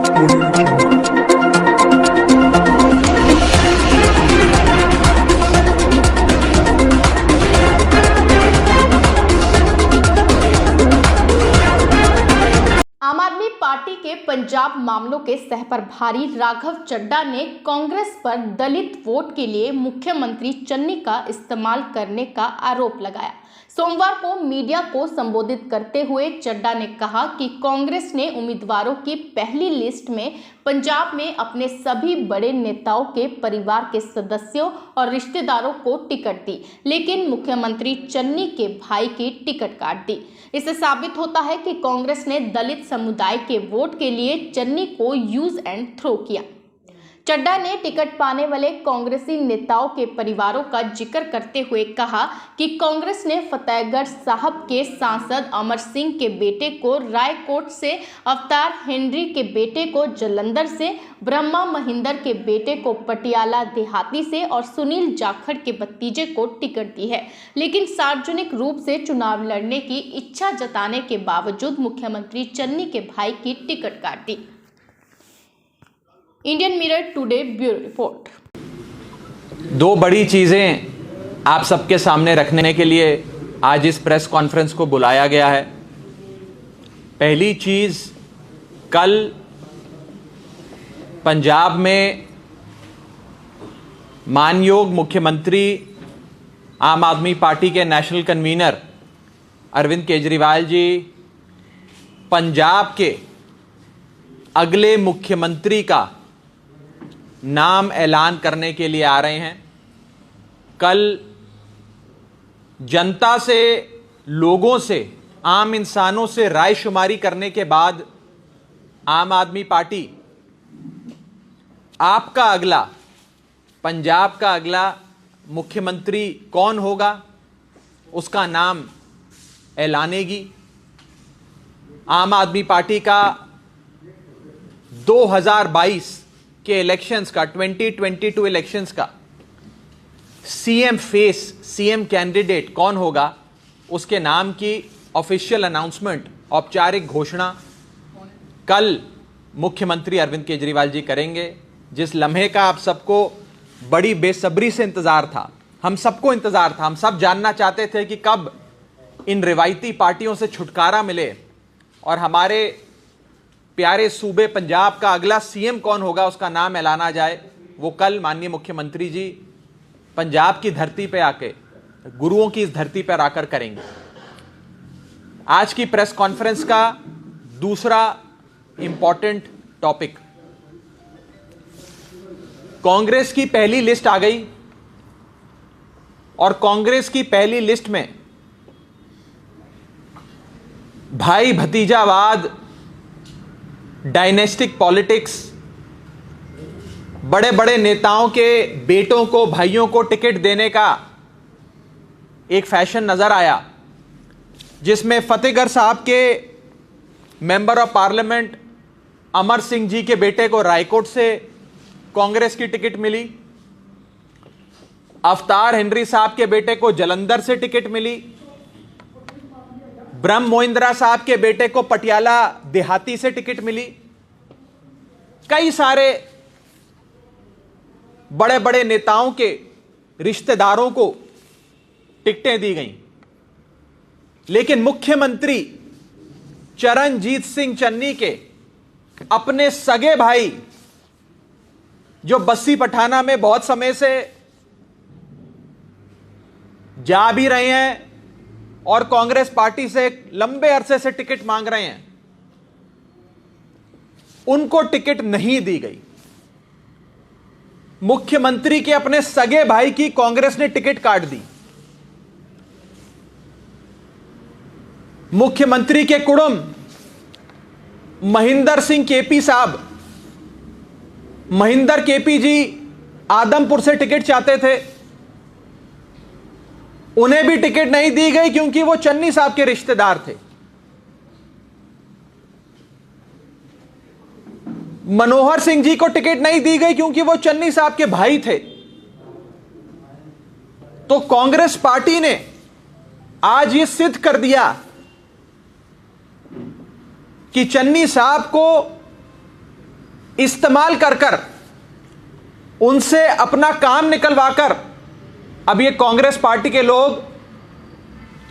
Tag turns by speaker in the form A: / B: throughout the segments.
A: आम आदमी पार्टी के पंजाब मामलों के सहप्रभारी राघव चड्ढा ने कांग्रेस पर दलित वोट के लिए मुख्यमंत्री चन्नी का इस्तेमाल करने का आरोप लगाया। सोमवार को मीडिया को संबोधित करते हुए चड्ढा ने कहा कि कांग्रेस ने उम्मीदवारों की पहली लिस्ट में पंजाब में अपने सभी बड़े नेताओं के परिवार के सदस्यों और रिश्तेदारों को टिकट दी, लेकिन मुख्यमंत्री चन्नी के भाई की टिकट काट दी। इससे साबित होता है कि कांग्रेस ने दलित समुदाय के वोट के लिए चन्नी को यूज एंड थ्रो किया। चड्ढा ने टिकट पाने वाले कांग्रेसी नेताओं के परिवारों का जिक्र करते हुए कहा कि कांग्रेस ने फतेहगढ़ साहब के सांसद अमर सिंह के बेटे को रायकोट से, अवतार हेनरी के बेटे को जालंधर से, ब्रह्मा महिंदर के बेटे को पटियाला देहाती से और सुनील जाखड़ के भतीजे को टिकट दी है, लेकिन सार्वजनिक रूप से चुनाव लड़ने की इच्छा जताने के बावजूद मुख्यमंत्री चन्नी के भाई की टिकट काट दी। Indian Mirror Today bureau report.
B: दो बड़ी चीजें आप सबके सामने रखने के लिए आज इस प्रेस कॉन्फ्रेंस को बुलाया गया है। पहली चीज, कल पंजाब में मानयोग मुख्यमंत्री आम आदमी पार्टी के नेशनल कन्वीनर अरविंद केजरीवाल जी पंजाब के अगले मुख्यमंत्री का नाम ऐलान करने के लिए आ रहे हैं। कल जनता से, लोगों से, आम इंसानों से राय शुमारी करने के बाद आम आदमी पार्टी आपका अगला, पंजाब का अगला मुख्यमंत्री कौन होगा उसका नाम ऐलानेगी। आम आदमी पार्टी का 2022 के इलेक्शंस का, 2022 इलेक्शंस का सीएम फेस, सीएम कैंडिडेट कौन होगा उसके नाम की ऑफिशियल अनाउंसमेंट, औपचारिक घोषणा कल मुख्यमंत्री अरविंद केजरीवाल जी करेंगे। जिस लम्हे का आप सबको बड़ी बेसब्री से इंतजार था, हम सबको इंतजार था, हम सब जानना चाहते थे कि कब इन रिवायती पार्टियों से छुटकारा मिले और हमारे प्यारे सूबे पंजाब का अगला सीएम कौन होगा उसका नाम ऐलाना जाए। वो कल माननीय मुख्यमंत्री जी पंजाब की धरती पे आके, गुरुओं की इस धरती पर आकर करेंगे। आज की प्रेस कॉन्फ्रेंस का दूसरा इंपॉर्टेंट टॉपिक, कांग्रेस की पहली लिस्ट आ गई और कांग्रेस की पहली लिस्ट में भाई भतीजावाद, डायनेस्टिक पॉलिटिक्स, बड़े बड़े नेताओं के बेटों को, भाइयों को टिकट देने का एक फैशन नजर आया, जिसमें फतेहगढ़ साहब के member of parliament Amar Singh ji के बेटे को रायकोट से कांग्रेस की टिकट मिली, अवतार हेनरी साहब के बेटे को जालंधर से टिकट मिली, ब्रह्म मोहिंद्रा साहब के बेटे को पटियाला देहाती से टिकट मिली। कई सारे बड़े बड़े नेताओं के रिश्तेदारों को टिकटें दी गईं, लेकिन मुख्यमंत्री चरणजीत सिंह चन्नी के अपने सगे भाई जो बस्सी पठाना में बहुत समय से जा भी रहे हैं और कांग्रेस पार्टी से लंबे अरसे से टिकट मांग रहे हैं, उनको टिकट नहीं दी गई। मुख्यमंत्री के अपने सगे भाई की कांग्रेस ने टिकट काट दी। मुख्यमंत्री के कुड़म महिंदर सिंह केपी साहब, महिंदर केपी जी आदमपुर से टिकट चाहते थे, उन्हें भी टिकट नहीं दी गई क्योंकि वो चन्नी साहब के रिश्तेदार थे। मनोहर सिंह जी को टिकट नहीं दी गई क्योंकि वो चन्नी साहब के भाई थे। तो कांग्रेस पार्टी ने आज ये सिद्ध कर दिया कि चन्नी साहब को इस्तेमाल कर कर उनसे अपना काम निकलवाकर अब ये कांग्रेस पार्टी के लोग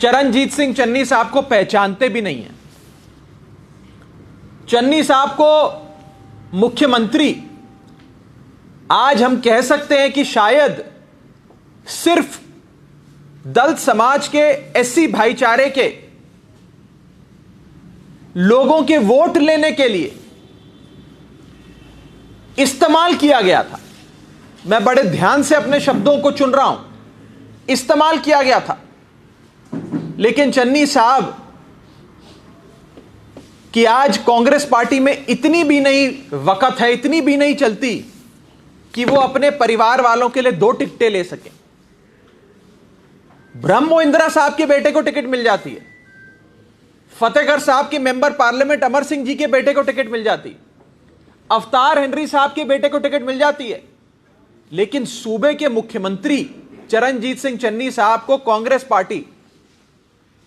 B: चरणजीत सिंह चन्नी साहब को पहचानते भी नहीं हैं। चन्नी साहब को मुख्यमंत्री आज हम कह सकते हैं कि शायद सिर्फ दलित समाज के एससी भाईचारे के लोगों के वोट लेने के लिए इस्तेमाल किया गया था। मैं बड़े ध्यान से अपने शब्दों को चुन रहा हूं, इस्तेमाल किया गया था। लेकिन चन्नी साहब कि आज कांग्रेस पार्टी में इतनी भी नहीं वक़्त है, इतनी भी नहीं चलती कि वो अपने परिवार वालों के लिए 2 टिकटें ले सके। ब्रह्मो इंदिरा साहब के बेटे को टिकट मिल जाती है, फतेहगढ़ साहब के मेंबर पार्लियामेंट अमर सिंह जी के बेटे को टिकट मिल जाती है, अवतार हेनरी साहब के बेटे को टिकट मिल जाती है। लेकिन सूबे के मुख्यमंत्री चरणजीत सिंह चन्नी साहब को कांग्रेस पार्टी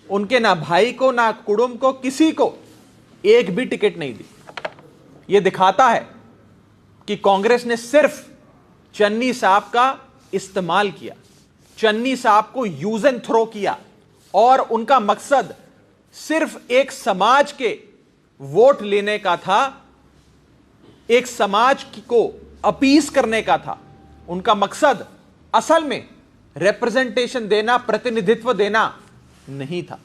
B: उनके ना भाई को ना कुटुंब को किसी को एक भी टिकट नहीं दी। यह दिखाता है कि कांग्रेस ने सिर्फ चन्नी साहब का इस्तेमाल किया, चन्नी साहब को यूज एंड थ्रो किया और उनका मकसद सिर्फ एक समाज के वोट लेने का था, एक समाज को अपीस करने का था। उनका मकसद असल में रिप्रेजेंटेशन देना, प्रतिनिधित्व देना नहीं था।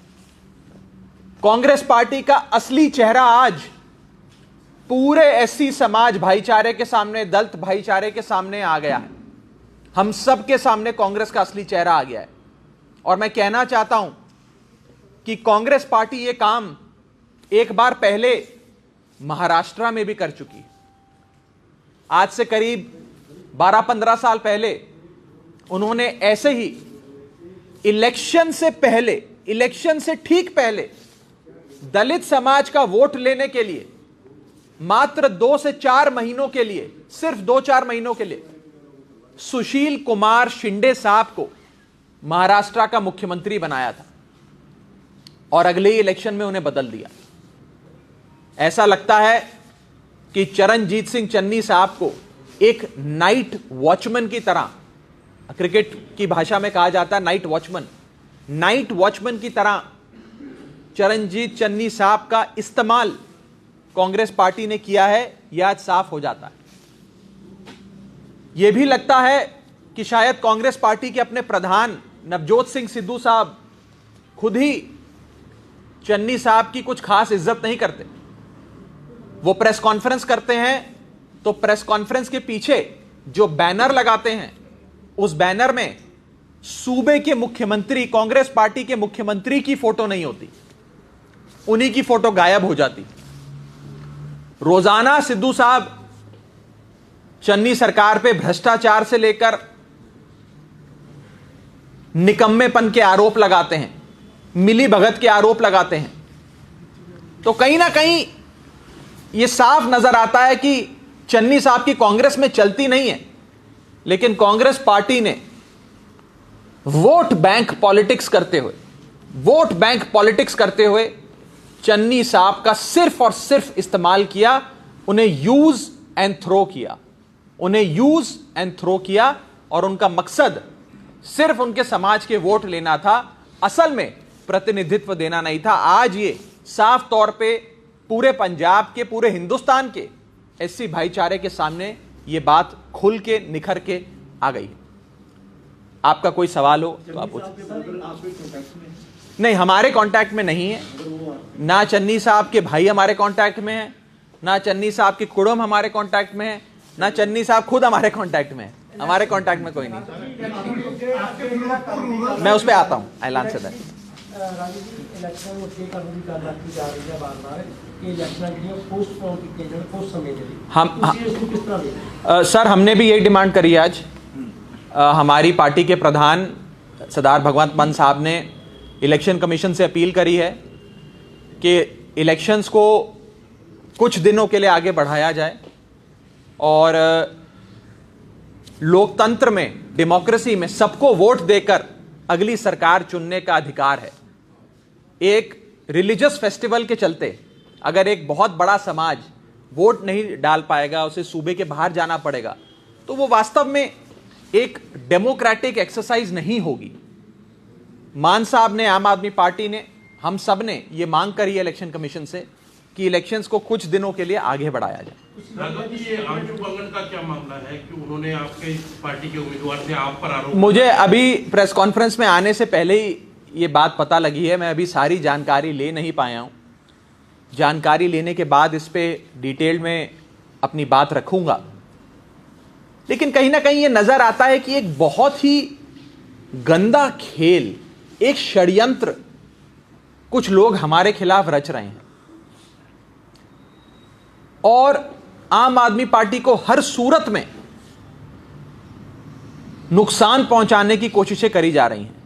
B: कांग्रेस पार्टी का असली चेहरा आज पूरे एससी समाज भाईचारे के सामने, दलित भाईचारे के सामने आ गया है। हम सब के सामने कांग्रेस का असली चेहरा आ गया है। और मैं कहना चाहता हूं कि कांग्रेस पार्टी यह काम एक बार पहले महाराष्ट्र में भी कर चुकी है। आज से करीब 12-15 साल पहले उन्होंने ऐसे ही इलेक्शन से पहले, इलेक्शन से ठीक पहले दलित समाज का वोट लेने के लिए मात्र 2 से 4 महीनों के लिए, सिर्फ 2-4 महीनों के लिए सुशील कुमार शिंदे साहब को महाराष्ट्र का मुख्यमंत्री बनाया था और अगले ही इलेक्शन में उन्हें बदल दिया। ऐसा लगता है कि चरणजीत सिंह चन्नी साहब को एक नाइट वॉचमैन की तरह, क्रिकेट की भाषा में कहा जाता है नाइट वॉचमैन, नाइट वॉचमैन की तरह चरणजीत चन्नी साहब का इस्तेमाल कांग्रेस पार्टी ने किया है। यह आज साफ हो जाता है। यह भी लगता है कि शायद कांग्रेस पार्टी के अपने प्रधान नवजोत सिंह सिद्धू साहब खुद ही चन्नी साहब की कुछ खास इज्जत नहीं करते। वो प्रेस कॉन्फ्रेंस करते हैं तो प्रेस कॉन्फ्रेंस के पीछे जो बैनर लगाते हैं, उस बैनर में सूबे के मुख्यमंत्री, कांग्रेस पार्टी के मुख्यमंत्री की फोटो नहीं होती, उन्हीं की फोटो गायब हो जाती। रोजाना सिद्धू साहब चन्नी सरकार पे भ्रष्टाचार से लेकर निकम्मेपन के आरोप लगाते हैं, मिली भगत के आरोप लगाते हैं। तो कहीं ना कहीं यह साफ नजर आता है कि चन्नी साहब की कांग्रेस में चलती नहीं है। लेकिन कांग्रेस पार्टी ने वोट बैंक पॉलिटिक्स करते हुए चन्नी साहब का सिर्फ और सिर्फ इस्तेमाल किया, उन्हें यूज एंड थ्रो किया और उनका मकसद सिर्फ उनके समाज के वोट लेना था, असल में प्रतिनिधित्व देना नहीं था। आज ये साफ तौर पे पूरे पंजाब के, पूरे हिंदुस्तान के एससी भाईचारे के सामने ये बात खुल के निखर के आ गई। आपका कोई सवाल हो तो आप पूछें। नहीं, हमारे कांटेक्ट में नहीं है, ना चन्नी साहब के भाई हमारे कांटेक्ट में है, ना चन्नी साहब के कुटुंब हमारे कांटेक्ट में है, ना चन्नी साहब खुद हमारे कांटेक्ट में है। हमारे कांटेक्ट में कोई नहीं। मैं उस पर आता हूं, आई आंसर दैट। सर, हमने भी यही डिमांड करी आज। हमारी पार्टी के प्रधान सरदार भगवंत मान साहब ने इलेक्शन कमीशन से अपील करी है कि इलेक्शंस को कुछ दिनों के लिए आगे बढ़ाया जाए और लोकतंत्र में, डेमोक्रेसी में सबको वोट देकर अगली सरकार चुनने का अधिकार है। एक रिलीजियस फेस्टिवल के चलते अगर एक बहुत बड़ा समाज वोट नहीं डाल पाएगा, उसे सूबे के बाहर जाना पड़ेगा, तो वो वास्तव में एक डेमोक्रेटिक एक्सरसाइज नहीं होगी। मान साहब ने, आम आदमी पार्टी ने, हम सब ने ये मांग करी है इलेक्शन कमीशन से कि इलेक्शंस को कुछ दिनों के लिए आगे बढ़ाया जाए।
C: राघव जी, ये आंशु बंगन का क्या मामला है कि उन्होंने आपके पार्टी के उम्मीदवार से आप पर आरोप?
B: मुझे अभी प्रेस कॉन्फ्रेंस में आने से पहले ही ये बात पता लगी है, मैं अभी सारी जानकारी ले नहीं पाया हूं। जानकारी लेने के बाद इस पे डिटेल में अपनी बात रखूंगा, लेकिन कहीं ना कहीं ये नजर आता है कि एक बहुत ही गंदा खेल, एक षड्यंत्र कुछ लोग हमारे खिलाफ रच रहे हैं और आम आदमी पार्टी को हर सूरत में नुकसान पहुंचाने की कोशिशें करी जा रही हैं।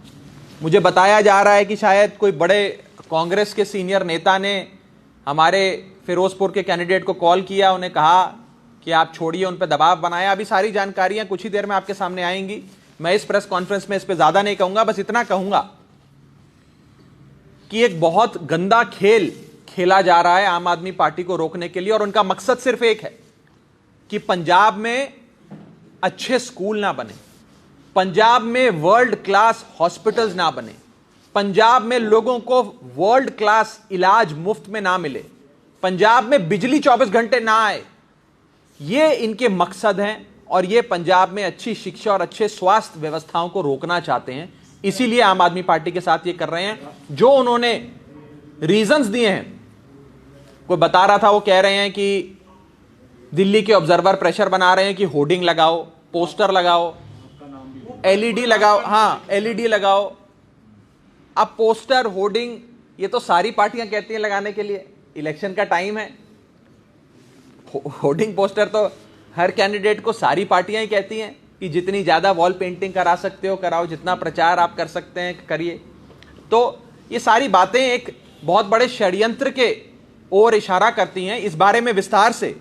B: मुझे बताया जा रहा है कि शायद कोई बड़े कांग्रेस के सीनियर नेता ने हमारे फिरोजपुर के कैंडिडेट को कॉल किया, उन्हें कहा कि आप छोड़िए, उन पर दबाव बनाया। अभी सारी जानकारियां कुछ ही देर में आपके सामने आएंगी। मैं इस प्रेस कॉन्फ्रेंस में इस पर ज्यादा नहीं कहूंगा, बस इतना कहूंगा कि एक बहुत गंदा खेल खेला जा रहा है आम आदमी पार्टी को रोकने के लिए, और उनका मकसद सिर्फ एक है कि पंजाब में अच्छे स्कूल ना बने, पंजाब में वर्ल्ड क्लास हॉस्पिटल्स ना बने, पंजाब में लोगों को वर्ल्ड क्लास इलाज मुफ्त में ना मिले, पंजाब में बिजली 24 घंटे ना आए। ये इनके मकसद हैं और ये पंजाब में अच्छी शिक्षा और अच्छे स्वास्थ्य व्यवस्थाओं को रोकना चाहते हैं। इसीलिए आम आदमी पार्टी के साथ ये कर रहे हैं। जो उन्होंने रीजंस दिए हैं, कोई बता रहा था, वो कह रहे हैं कि दिल्ली के ऑब्जर्वर प्रेशर बना रहे हैं कि होर्डिंग लगाओ, पोस्टर लगाओ, एलईडी लगाओ। हाँ, एलईडी लगाओ। अब पोस्टर, होर्डिंग, ये तो सारी पार्टियां कहती हैं लगाने के लिए, इलेक्शन का टाइम है। होर्डिंग पोस्टर तो हर कैंडिडेट को सारी पार्टियां ही कहती हैं कि जितनी ज्यादा वॉल पेंटिंग करा सकते हो कराओ, जितना प्रचार आप कर सकते हैं करिए। तो ये सारी बातें एक बहुत बड़े षड्यंत्र के ओर इशारा करती हैं। इस बारे में विस्तार से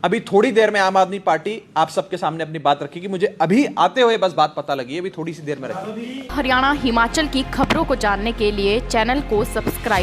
B: अभी थोड़ी देर में आम आदमी पार्टी आप सबके सामने अपनी बात रखेगी। मुझे अभी आते हुए बस बात पता लगी है, अभी थोड़ी सी देर में रखेगी।
A: हरियाणा, हिमाचल की खबरों को जानने के लिए चैनल को सब्सक्राइब